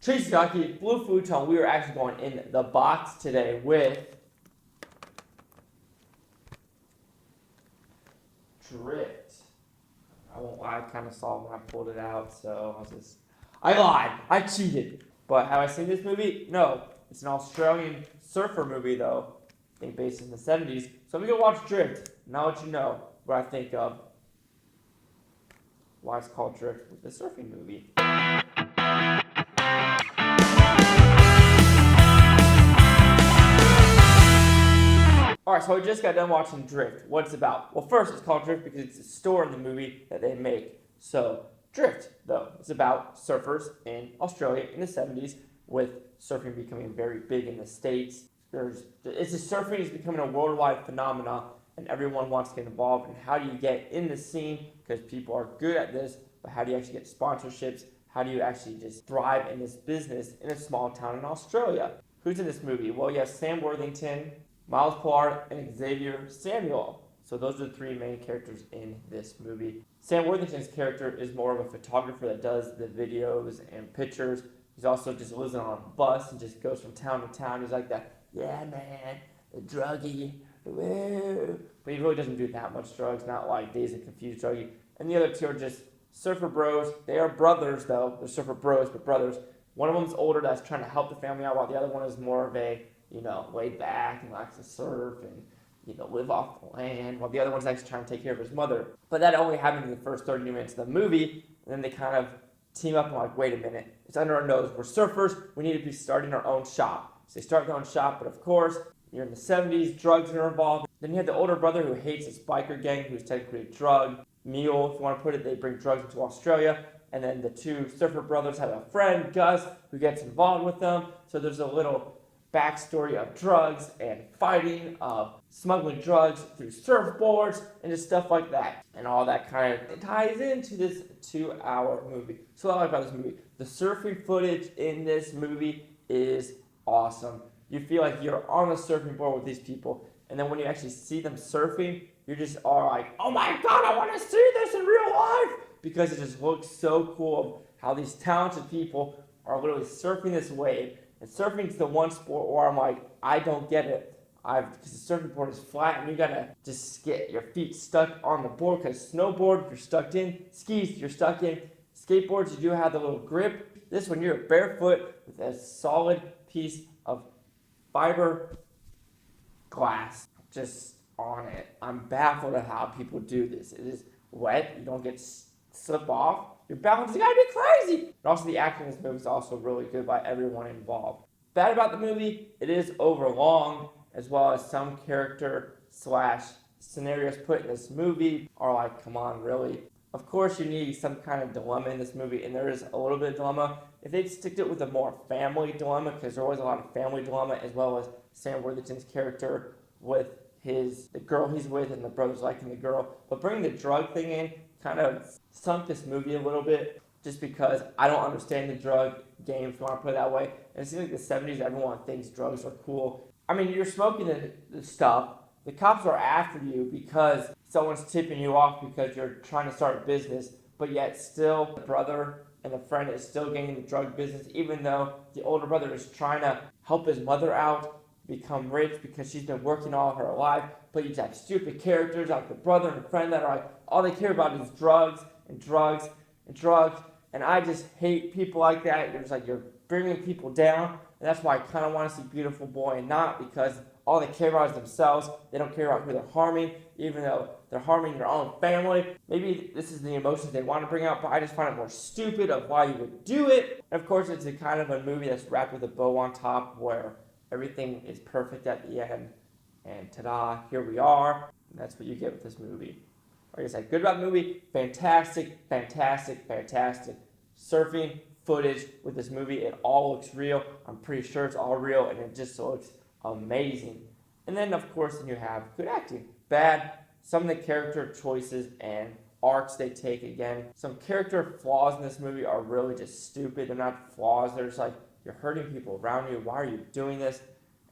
Tracy Ducky, Blue Futon. We are actually going in the box today with Drift. I won't lie, I kind of saw it when I pulled it out, so I lied. I cheated. But have I seen this movie? No. It's an Australian surfer movie, though. I think based in the 70s. So I'm going to watch Drift. And I'll let you know what I think of why it's called Drift with the surfing movie. Alright, so I just got done watching Drift. What it's about? Well, first, it's called Drift because it's a store in the movie that they make. So, Drift, though, it's about surfers in Australia in the 70s, with surfing becoming very big in the States. Surfing is becoming a worldwide phenomenon, and everyone wants to get involved. And how do you get in the scene? Because people are good at this, but how do you actually get sponsorships? How do you actually just thrive in this business in a small town in Australia? Who's in this movie? Well, you have Sam Worthington, Myles, Pollard, and Xavier Samuel. So those are the three main characters in this movie. Sam Worthington's character is more of a photographer that does the videos and pictures. He's also just lives on a bus and just goes from town to town. He's like that, yeah man, the druggie, woo. But he really doesn't do that much drugs, not like Dazed and Confused druggie. And the other two are just surfer bros. They are brothers though. They're surfer bros, but brothers. One of them's older that's trying to help the family out, while the other one is more of a, laid back and likes to surf and, live off the land, while the other one's actually trying to take care of his mother. But that only happened in the first 30 minutes of the movie, and then they kind of team up and like, wait a minute, it's under our nose. We're surfers, we need to be starting our own shop. So they start their own shop, but of course, you're in the 70s, drugs are involved. Then you have the older brother who hates this biker gang, who's technically a drug mule, if you want to put it. They bring drugs into Australia. And then the two surfer brothers have a friend, Gus, who gets involved with them. So there's a little backstory of drugs and fighting, of smuggling drugs through surfboards and just stuff like that. And all that kind of ties into this 2-hour movie. So what I like about this movie, the surfing footage in this movie is awesome. You feel like you're on a surfing board with these people. And then when you actually see them surfing, you just are like, oh my God, I want to see this in real life. Because it just looks so cool of how these talented people are literally surfing this wave. And surfing is the one sport where I'm like, I don't get it. Because the surfing board is flat and you gotta just get your feet stuck on the board. Because snowboard, you're stuck in. Skis, you're stuck in. Skateboards, you do have the little grip. This one, you're barefoot with a solid piece of fiber glass just on it. I'm baffled at how people do this. It is wet. You don't get slip off. Your balance, you gotta be crazy. And also the acting in this movie is also really good by everyone involved. Bad about the movie, it is overlong, as well as some character / scenarios put in this movie are like, come on, really? Of course you need some kind of dilemma in this movie, and there is a little bit of dilemma. If they'd stick to it with a more family dilemma, because there was a lot of family dilemma, as well as Sam Worthington's character with the girl he's with and the brothers liking the girl. But bringing the drug thing in kind of sunk this movie a little bit, just because I don't understand the drug game, if you want to put it that way. And it seems like the 70s, everyone thinks drugs are cool. I mean, you're smoking the stuff. The cops are after you because someone's tipping you off because you're trying to start a business, but yet still the brother and the friend is still getting the drug business, even though the older brother is trying to help his mother out, become rich because she's been working all her life. But you just have stupid characters like the brother and the friend that are like, all they care about is drugs and drugs and drugs. And I just hate people like that. You're just like, you're bringing people down. And that's why I kind of want to see Beautiful Boy and Nott, because all they care about is themselves. They don't care about who they're harming, even though they're harming their own family. Maybe this is the emotions they want to bring out, but I just find it more stupid of why you would do it. And of course, it's a kind of a movie that's wrapped with a bow on top where everything is perfect at the end. And ta-da, here we are. And that's what you get with this movie. Like I said, good about the movie, fantastic, fantastic, fantastic. Surfing footage with this movie, it all looks real. I'm pretty sure it's all real, and it just looks amazing. And then, of course, you have good acting. Bad, some of the character choices and arcs they take again. Some character flaws in this movie are really just stupid. They're not flaws. They're just like, you're hurting people around you. Why are you doing this?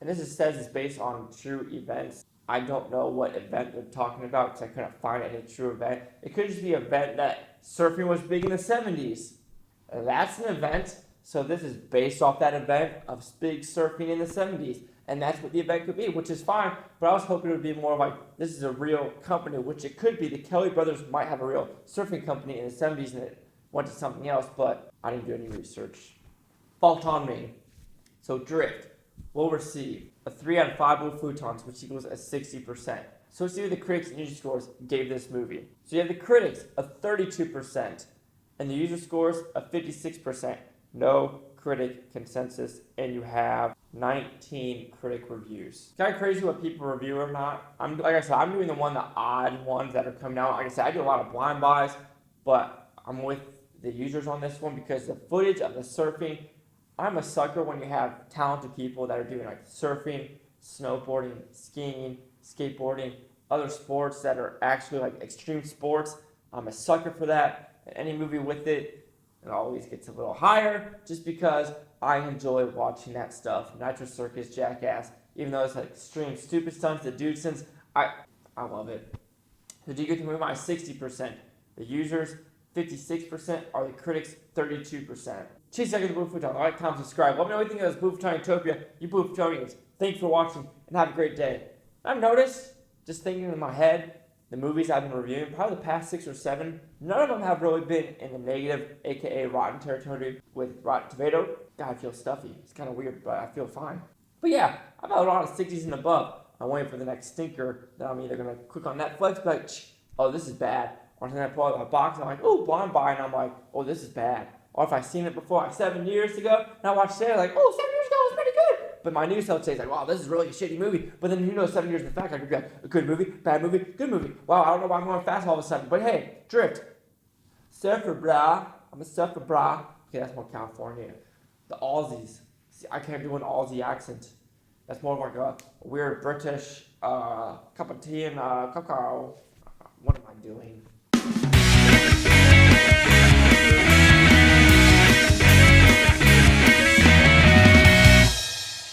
And this says it's based on true events. I don't know what event they're talking about because I couldn't find any true event. It could just be an event that surfing was big in the 70s. That's an event. So this is based off that event of big surfing in the 70s. And that's what the event could be, which is fine. But I was hoping it would be more like, this is a real company, which it could be. The Kelly brothers might have a real surfing company in the 70s and it went to something else, but I didn't do any research. Fault on me. So Drift will receive a 3 out of 5 with Futons, which equals a 60%. So let's see what the critics and user scores gave this movie. So you have the critics a 32% and the user scores a 56%. No critic consensus, and you have 19 critic reviews. Kind of crazy what people review or not. Like I said, I'm doing the odd ones that are coming out. Like I said, I do a lot of blind buys, but I'm with the users on this one because the footage of the surfing, I'm a sucker when you have talented people that are doing like surfing, snowboarding, skiing, skateboarding, other sports that are actually like extreme sports. I'm a sucker for that. And any movie with it always gets a little higher just because I enjoy watching that stuff. Nitro Circus, Jackass, even though it's like extreme stupid stunts, the dude stunts, I love it. So do you get to move on 60%? The users, 56%, are the critics, 32%. Chase second the Blue Futon. Like, comment, subscribe. Let me know what you think of this Blue Futon Utopia. You Blue Futonians, thank you for watching and have a great day. I've noticed, just thinking in my head, the movies I've been reviewing, probably the past 6 or 7, none of them have really been in the negative, aka rotten territory with Rotten Tomato. God, I feel stuffy. It's kind of weird, but I feel fine. But yeah, I've had a lot of 60s and above. I'm waiting for the next stinker that I'm either going to click on Netflix, be like, oh, this is bad. Or then I pull out my box and I'm like, oh, blind buy, and I'm like, oh, this is bad. Or if I've seen it before, like 7 years ago, and I watched it, like, oh, 7 years ago was pretty good. But my news would say, like, wow, this is really a shitty movie. But then, 7 years in fact, I could be like, a good movie, bad movie, good movie. Wow, I don't know why I'm going fast all of a sudden. But hey, Drift. Surfer, brah. I'm a surfer, brah. Okay, that's more California. The Aussies. See, I can't do an Aussie accent. That's more like a weird British cup of tea and cacao. What am I doing?